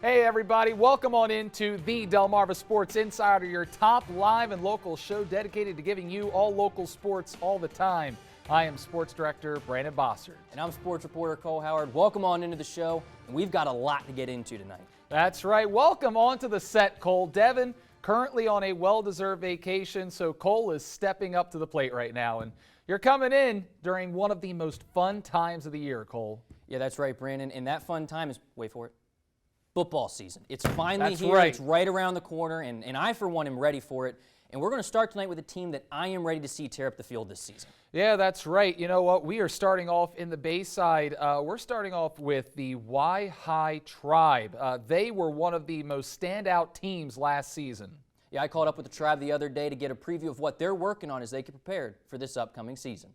Hey everybody, welcome on into the Delmarva Sports Insider, your top live and local show dedicated to giving you all local sports all the time. I am Sports Director Brandon Bossert. And I'm Sports Reporter Cole Howard. Welcome on into the show, and we've got a lot to get into tonight. That's right, welcome onto the set, Cole. Devin, currently on a well-deserved vacation, so Cole is stepping up to the plate right now. And you're coming in during one of the most fun times of the year, Cole. Yeah, that's right, Brandon. And that fun time is, wait for it, football season. It's finally That's here. right. It's right around the corner, and I, for one, am ready for it. And we're going to start tonight with a team that I am ready to see tear up the field this season. Yeah, that's right. You know what? We are starting off in the Bayside. We're starting off with the Y-High Tribe. They were one of the most standout teams last season. Yeah, I called up with the Tribe the other day to get a preview of what they're working on as they get prepared for this upcoming season.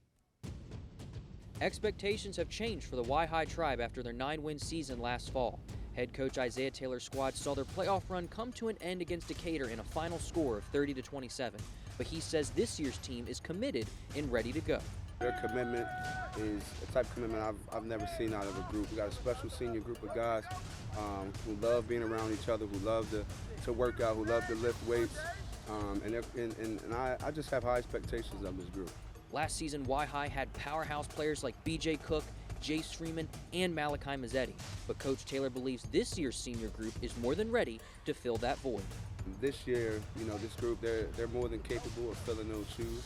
Expectations have changed for the Y-High Tribe after their 9-win season last fall. Head coach Isaiah Taylor's squad saw their playoff run come to an end against Decatur in a final score of 30-27. But he says this year's team is committed and ready to go. Their commitment is a type of commitment I've never seen out of a group. We got a special senior group of guys who love being around each other, who love to work out, who love to lift weights, and I just have high expectations of this group. Last season, Y-High had powerhouse players like B.J. Cook, Jace Freeman, and Malachi Mazzetti. But Coach Taylor believes this year's senior group is more than ready to fill that void. This year, you know, this group, they're more than capable of filling those shoes,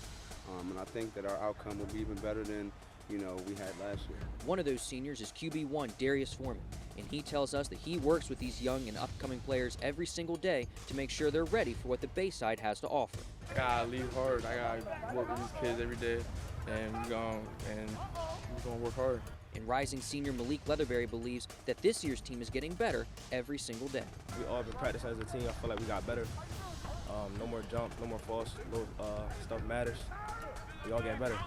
and I think that our outcome will be even better than, you know, we had last year. One of those seniors is QB1 Darius Foreman, and he tells us that he works with these young and upcoming players every single day to make sure they're ready for what the Bayside has to offer. I gotta leave hard. I gotta work with these kids every day, and we're gonna work hard. And rising senior Malik Leatherberry believes that this year's team is getting better every single day. We all been practicing as a team. I feel like we got better. No more jump, no more falls, no stuff matters. We all getting better.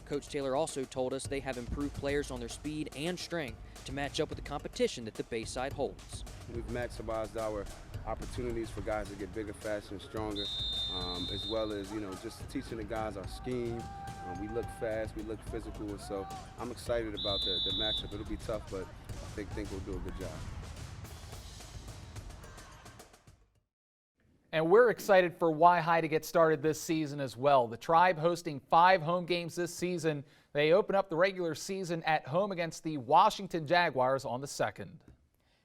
Coach Taylor also told us they have improved players on their speed and strength to match up with the competition that the Bayside holds. We've maximized our opportunities for guys to get bigger, faster, and stronger, as well as, you know, just teaching the guys our scheme. We look fast, we look physical, and so I'm excited about the matchup. It'll be tough, but I think we'll do a good job. And we're excited for Y-High to get started this season as well. The Tribe hosting 5 home games this season. They open up the regular season at home against the Washington Jaguars on the 2nd.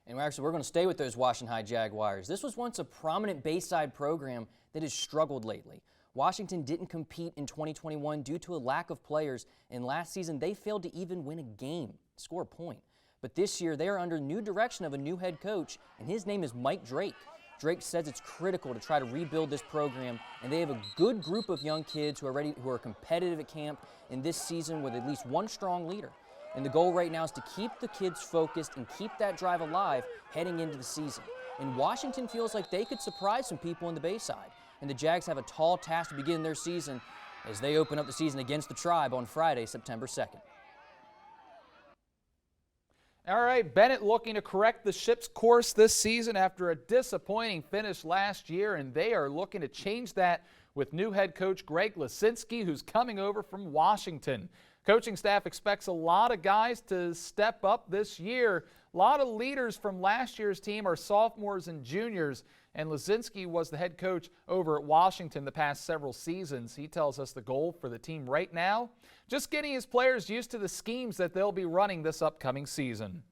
And we're going to stay with those Washington High Jaguars. This was once a prominent Bayside program that has struggled lately. Washington didn't compete in 2021 due to a lack of players, and last season they failed to even win a game, score a point. But this year they are under new direction of a new head coach, and his name is Mike Drake. Drake says it's critical to try to rebuild this program, and they have a good group of young kids who are competitive at camp in this season with at least one strong leader. And the goal right now is to keep the kids focused and keep that drive alive heading into the season. And Washington feels like they could surprise some people in the Bayside. And the Jags have a tall task to begin their season as they open up the season against the Tribe on Friday, September 2nd. All right, Bennett looking to correct the ship's course this season after a disappointing finish last year, and they are looking to change that with new head coach Greg Lisinski, who's coming over from Washington. Coaching staff expects a lot of guys to step up this year. A lot of leaders from last year's team are sophomores and juniors, and Lisinski was the head coach over at Washington the past several seasons. He tells us the goal for the team right now, just getting his players used to the schemes that they'll be running this upcoming season.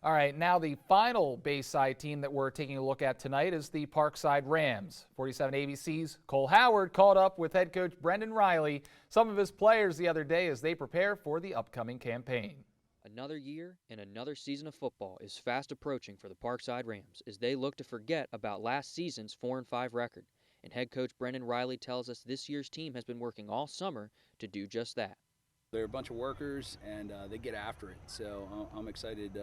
All right, now the final Bayside team that we're taking a look at tonight is the Parkside Rams. 47 ABC's Cole Howard caught up with head coach Brendan Riley, some of his players the other day as they prepare for the upcoming campaign. Another year and another season of football is fast approaching for the Parkside Rams as they look to forget about last season's 4-5 record. And head coach Brendan Riley tells us this year's team has been working all summer to do just that. They're a bunch of workers, and they get after it. So I'm excited.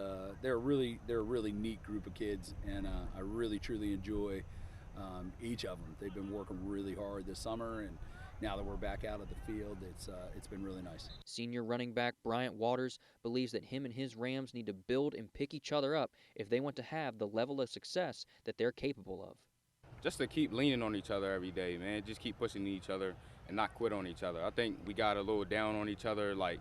They're a really neat group of kids, and I really truly enjoy each of them. They've been working really hard this summer, and now that we're back out of the field, it's been really nice. Senior running back Bryant Waters believes that him and his Rams need to build and pick each other up if they want to have the level of success that they're capable of. Just to keep leaning on each other every day, man. Just keep pushing each other and not quit on each other. I think we got a little down on each other, like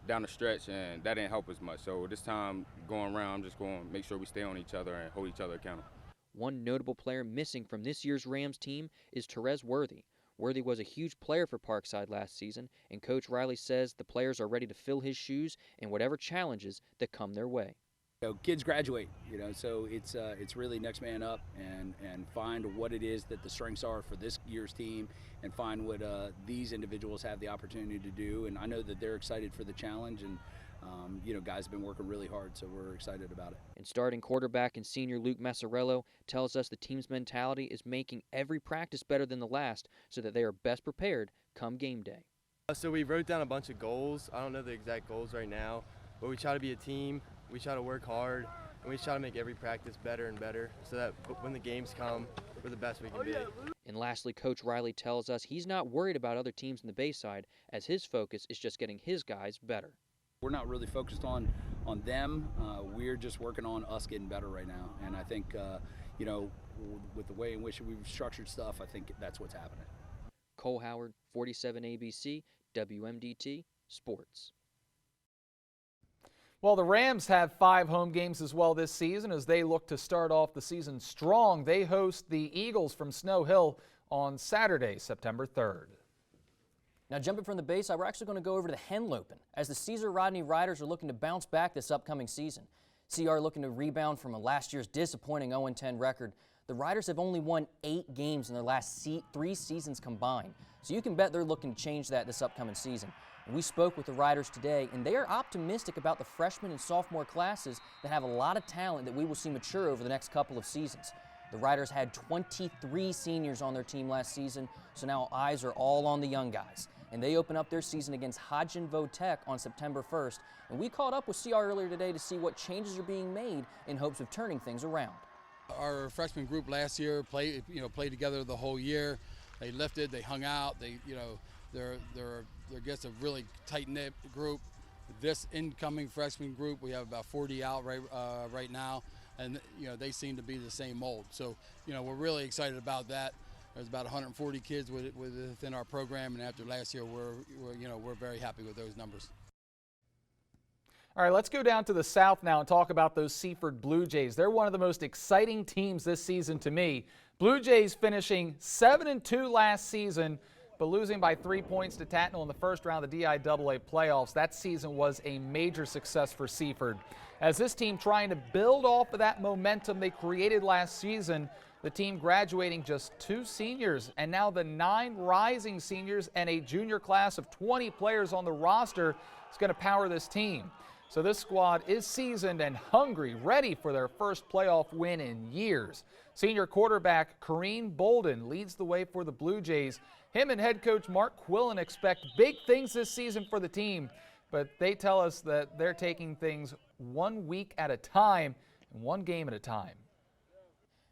down the stretch, and that didn't help as much. So this time going around, I'm just going to make sure we stay on each other and hold each other accountable. One notable player missing from this year's Rams team is Terez Worthy. Worthy was a huge player for Parkside last season, and Coach Riley says the players are ready to fill his shoes in whatever challenges that come their way. Kids graduate, so it's really next man up and find what it is that the strengths are for this year's team and find what these individuals have the opportunity to do. And I know that they're excited for the challenge, and guys have been working really hard, so we're excited about it. And starting quarterback and senior Luke Massarello tells us the team's mentality is making every practice better than the last so that they are best prepared come game day. So we wrote down a bunch of goals. I don't know the exact goals right now, but we try to be a team. We try to work hard, and we try to make every practice better and better so that when the games come, we're the best we can be. And lastly, Coach Riley tells us he's not worried about other teams in the Bayside, as his focus is just getting his guys better. We're not really focused on them. We're just working on us getting better right now. And I think, with the way in which we've structured stuff, I think that's what's happening. Cole Howard, 47 ABC, WMDT Sports. Well, the Rams have 5 home games as well this season as they look to start off the season strong. They host the Eagles from Snow Hill on Saturday, September 3rd. Now, jumping from the Bayside, we're actually going to go over to the Henlopen as the Caesar Rodney Riders are looking to bounce back this upcoming season. CR looking to rebound from a last year's disappointing 0-10 record. The Riders have only won 8 games in their last 3 seasons combined, so you can bet they're looking to change that this upcoming season. We spoke with the Riders today, and they are optimistic about the freshman and sophomore classes that have a lot of talent that we will see mature over the next couple of seasons. The Riders had 23 seniors on their team last season, so now eyes are all on the young guys. And they open up their season against Hodgenville Tech on September 1st. And we caught up with CR earlier today to see what changes are being made in hopes of turning things around. Our freshman group last year played together the whole year. They lifted, they hung out, they're just a really tight-knit group. This incoming freshman group, we have about 40 out right now, and they seem to be the same mold. So we're really excited about that. There's about 140 kids within our program, and after last year, we're very happy with those numbers. All right, let's go down to the south now and talk about those Seaford Blue Jays. They're one of the most exciting teams this season to me. Blue Jays finishing 7-2 last season, but losing by 3 points to Tatnall in the first round of the DIAA playoffs. That season was a major success for Seaford. As this team trying to build off of that momentum they created last season, the team graduating just 2 seniors, and now the 9 rising seniors and a junior class of 20 players on the roster is going to power this team. So this squad is seasoned and hungry, ready for their first playoff win in years. Senior quarterback Kareem Bolden leads the way for the Blue Jays. Him and head coach Mark Quillen expect big things this season for the team, but they tell us that they're taking things 1 week at a time and 1 game at a time.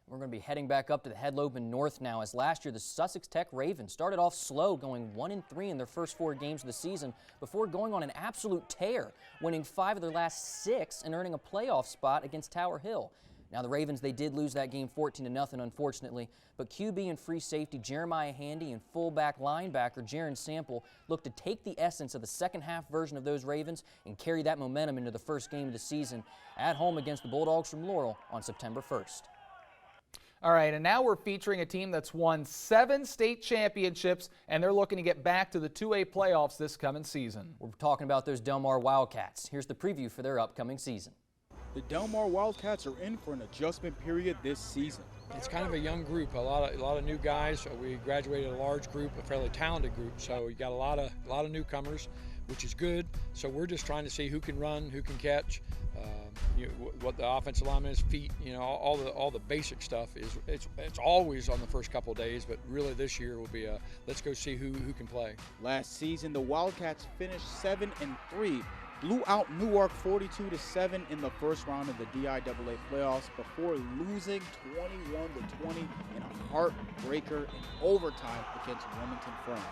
We're going to be heading back up to the Henlopen North now, as last year the Sussex Tech Ravens started off slow, going 1-3 in their first 4 games of the season before going on an absolute tear, winning 5 of their last 6 and earning a playoff spot against Tower Hill. Now the Ravens, they did lose that game 14-0, unfortunately, but QB and free safety Jeremiah Handy and fullback linebacker Jaron Sample looked to take the essence of the second half version of those Ravens and carry that momentum into the first game of the season at home against the Bulldogs from Laurel on September 1st. All right, and now we're featuring a team that's won 7 state championships, and they're looking to get back to the 2A playoffs this coming season. We're talking about those Delmarva Wildcats. Here's the preview for their upcoming season. The Delmarva Wildcats are in for an adjustment period this season. It's kind of a young group, a lot of new guys. We graduated a large group, a fairly talented group, so you got a lot of newcomers, which is good. So we're just trying to see who can run, who can catch, what the offensive lineman's feet, all the basic stuff is. It's always on the first couple of days, but really this year will be let's go see who can play. Last season, the Wildcats finished 7-3, blew out Newark 42-7 in the first round of the DIAA playoffs before losing 21-20 in a heartbreaker in overtime against Wilmington Friends.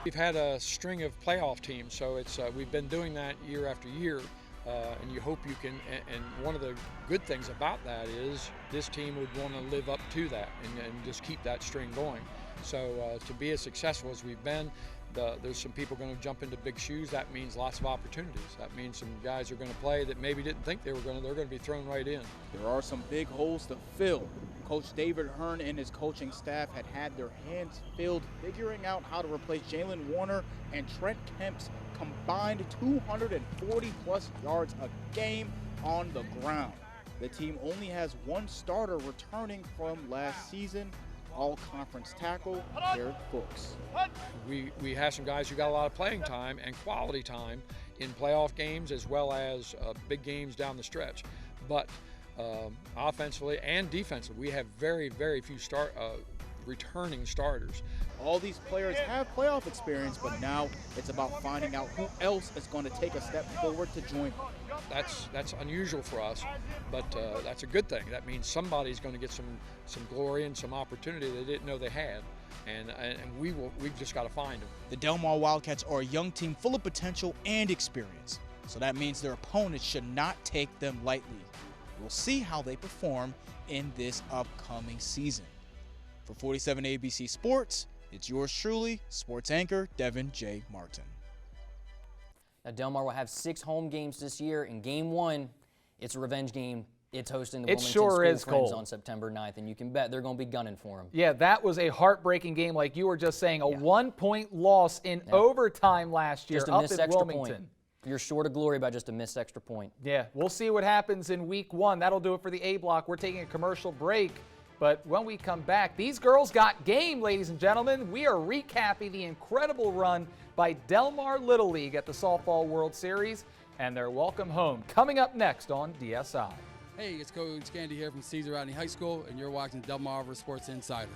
We've had a string of playoff teams, so we've been doing that year after year. And you hope you can, and one of the good things about that is this team would want to live up to that and just keep that string going. So to be as successful as we've been, there's some people going to jump into big shoes. That means lots of opportunities. That means some guys are going to play that maybe didn't think they're going to be thrown right in. There are some big holes to fill. Coach David Hearn and his coaching staff had their hands filled figuring out how to replace Jalen Warner and Trent Kemp's combined 240-plus yards a game on the ground. The team only has one starter returning from last season, all-conference tackle Garrett Fuchs. We have some guys who got a lot of playing time and quality time in playoff games as well as big games down the stretch. But offensively and defensively, we have very, very few returning starters. All these players have playoff experience, but now it's about finding out who else is going to take a step forward to join them. That's unusual for us, but that's a good thing. That means somebody's going to get some glory and some opportunity they didn't know they had, and we've just got to find them. The Delmarva Wildcats are a young team full of potential and experience, so that means their opponents should not take them lightly. We'll see how they perform in this upcoming season. For 47 ABC Sports, it's yours truly, sports anchor Devin J. Martin. Now, Delmarva will have 6 home games this year. In Game 1, it's a revenge game. It's hosting the Wilmington sure School is, Friends Cole. on September 9th, and you can bet they're going to be gunning for them. Yeah, that was a heartbreaking game, like you were just saying. A 1-point loss in overtime last year Just a up missed at extra Wilmington. point. You're short of glory by just a missed extra point. Yeah, we'll see what happens in week 1. That'll do it for the A block. We're taking a commercial break. But when we come back, these girls got game, ladies and gentlemen. We are recapping the incredible run by Delmar Little League at the Softball World Series and their welcome home. Coming up next on DSI. Hey, it's Coach Candy here from Cesar Rodney High School, and you're watching Delmarva Sports Insider.